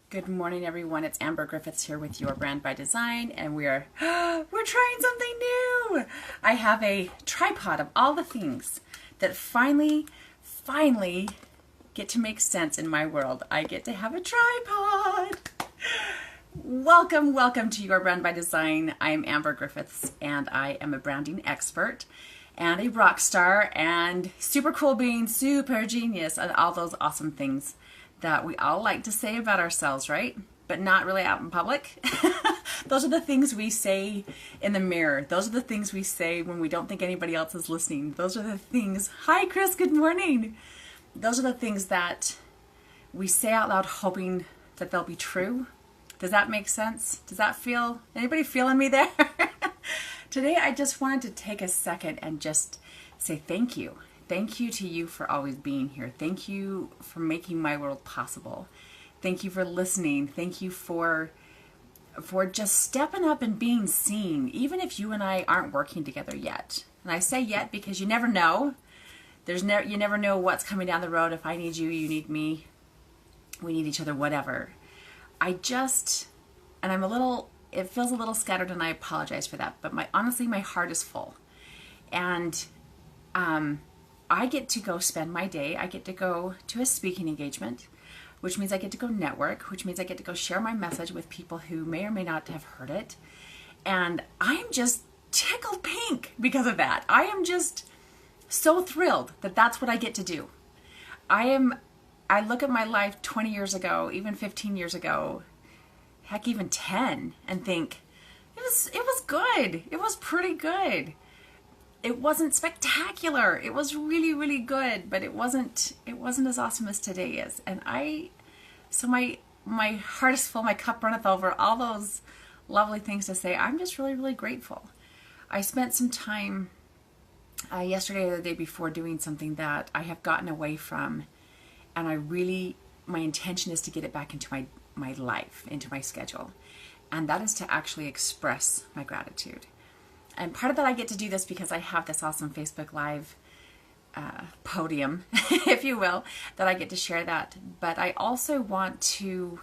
Good morning, everyone. It's Amber Griffiths here with Your Brand by Design, and we're trying something new. I have a tripod of all the things that finally get to make sense in my world. I get to have a tripod. Welcome to Your Brand by Design. I'm Amber Griffiths, and I am a branding expert and a rock star and super cool being, super genius, and all those awesome things that we all like to say about ourselves, right? But not really out in public. Those are the things we say in the mirror. Those are the things we say when we don't think anybody else is listening. Those are the things, hi Chris, good morning. Those are the things that we say out loud hoping that they'll be true. Does that make sense? Does that feel, anybody feeling me there? Today I just wanted to take a second and just say thank you. Thank you to you for always being here. Thank you for making my world possible. Thank you for listening. Thank you for just stepping up and being seen, even if you and I aren't working together yet. And I say yet because you never know. You never know what's coming down the road. If I need you, you need me. We need each other, whatever. And it feels a little scattered, and I apologize for that. But honestly, my heart is full. And I get to go spend my day. I get to go to a speaking engagement, which means I get to go network, which means I get to go share my message with people who may or may not have heard it. And I'm just tickled pink because of that. I am just so thrilled that that's what I get to do. I look at my life 20 years ago, even 15 years ago, heck, even 10, and think, it was good. It was pretty good. It wasn't spectacular. It was really, really good, but it wasn't as awesome as today is. And so my heart is full, my cup runneth over, all those lovely things to say. I'm just really, really grateful. I spent some time yesterday or the day before doing something that I have gotten away from, and my intention is to get it back into my life, into my schedule. And that is to actually express my gratitude. And part of that, I get to do this because I have this awesome Facebook Live podium, if you will, that I get to share that. But I also want to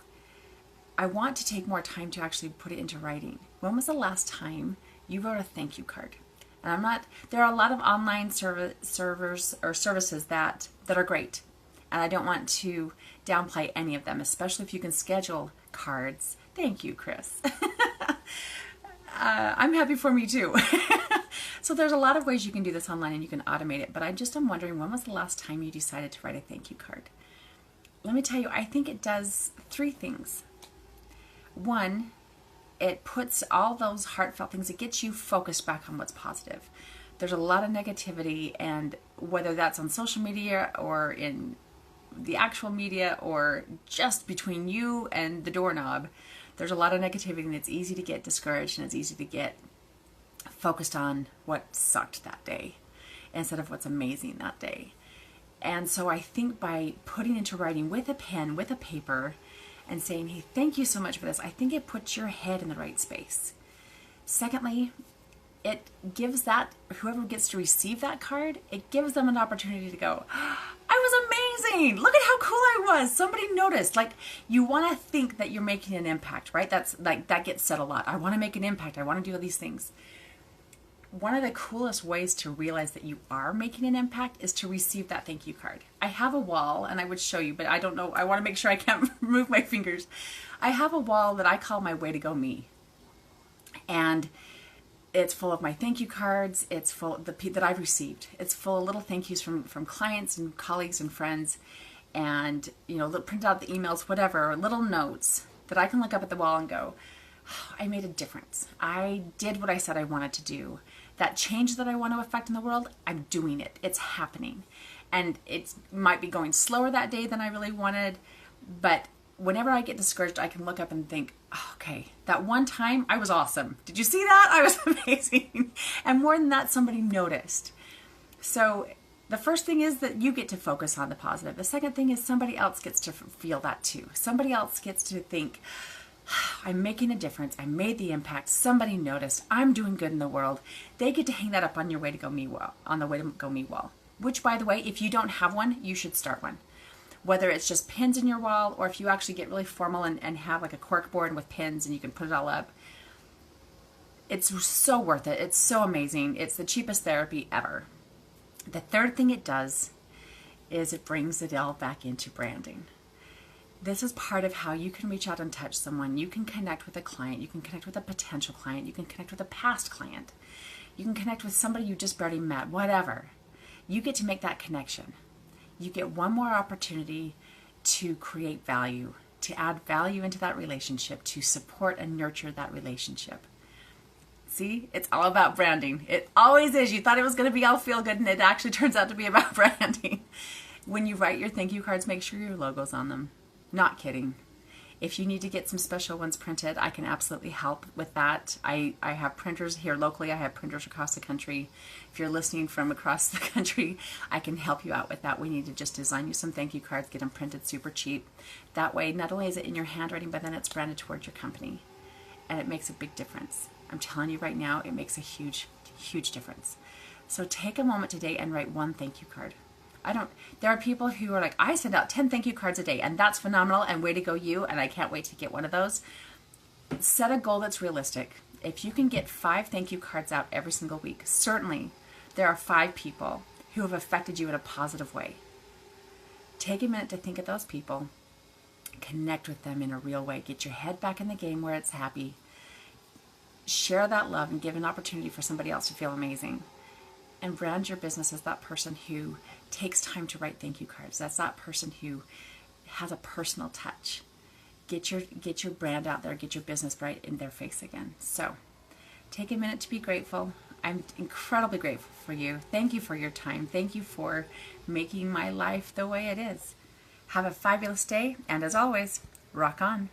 take more time to actually put it into writing. When was the last time you wrote a thank you card? And there are a lot of online servers or services that are great. And I don't want to downplay any of them, especially if you can schedule cards. Thank you, Chris. I'm happy for me too. So there's a lot of ways you can do this online and you can automate it, but I'm wondering, when was the last time you decided to write a thank you card? Let me tell you, I think it does three things. One, it puts all those heartfelt things, it gets you focused back on what's positive. There's a lot of negativity, and whether that's on social media or in the actual media or just between you and the doorknob, there's a lot of negativity, and it's easy to get discouraged, and it's easy to get focused on what sucked that day instead of what's amazing that day. And so I think by putting into writing with a pen, with a paper, and saying, hey, thank you so much for this, I think it puts your head in the right space. Secondly, it gives whoever gets to receive that card, it gives them an opportunity to go, I was amazing. Look at how cool I was. Somebody noticed. Like, you want to think that you're making an impact, right? That gets said a lot. I want to make an impact. I want to do all these things. One of the coolest ways to realize that you are making an impact is to receive that thank you card. I have a wall, and I would show you, but I don't know. I want to make sure I can't move my fingers. I have a wall that I call my way to go me. And it's full of my thank you cards. It's full of that I've received. It's full of little thank yous from clients and colleagues and friends, and print out the emails, whatever, little notes that I can look up at the wall and go, oh, I made a difference. I did what I said I wanted to do. That change that I want to affect in the world, I'm doing it. It's happening, and it might be going slower that day than I really wanted, but whenever I get discouraged, I can look up and think, oh, okay, that one time I was awesome. Did you see that? I was amazing. And more than that, somebody noticed. So the first thing is that you get to focus on the positive. The second thing is somebody else gets to feel that too. Somebody else gets to think, I'm making a difference. I made the impact. Somebody noticed. I'm doing good in the world. They get to hang that up on your way to go me wall, on the way to go me wall. Which, by the way, if you don't have one, you should start one. Whether it's just pins in your wall, or if you actually get really formal and have like a cork board with pins and you can put it all up, it's so worth it. It's so amazing. It's the cheapest therapy ever. The third thing it does is it brings it all back into branding. This is part of how you can reach out and touch someone. You can connect with a client. You can connect with a potential client. You can connect with a past client. You can connect with somebody you just barely met, whatever. You get to make that connection. You get one more opportunity to create value, to add value into that relationship, to support and nurture that relationship. See, it's all about branding. It always is. You thought it was going to be all feel good, and it actually turns out to be about branding. When you write your thank you cards, make sure your logo's on them. Not kidding. If you need to get some special ones printed, I can absolutely help with that. I have printers here locally. I have printers across the country. If you're listening from across the country, I can help you out with that. We need to just design you some thank you cards, get them printed super cheap. That way, not only is it in your handwriting, but then it's branded towards your company. And it makes a big difference. I'm telling you right now, it makes a huge, huge difference. So take a moment today and write one thank you card. There are people who are like, I send out 10 thank you cards a day, and that's phenomenal, and way to go you, and I can't wait to get one of those. Set a goal that's realistic. If you can get 5 thank you cards out every single week, certainly there are 5 people who have affected you in a positive way. Take a minute to think of those people. Connect with them in a real way. Get your head back in the game where it's happy. Share that love and give an opportunity for somebody else to feel amazing. And brand your business as that person who takes time to write thank you cards. That's that person who has a personal touch. Get your brand out there. Get your business right in their face again. So take a minute to be grateful. I'm incredibly grateful for you. Thank you for your time. Thank you for making my life the way it is. Have a fabulous day, and as always, rock on.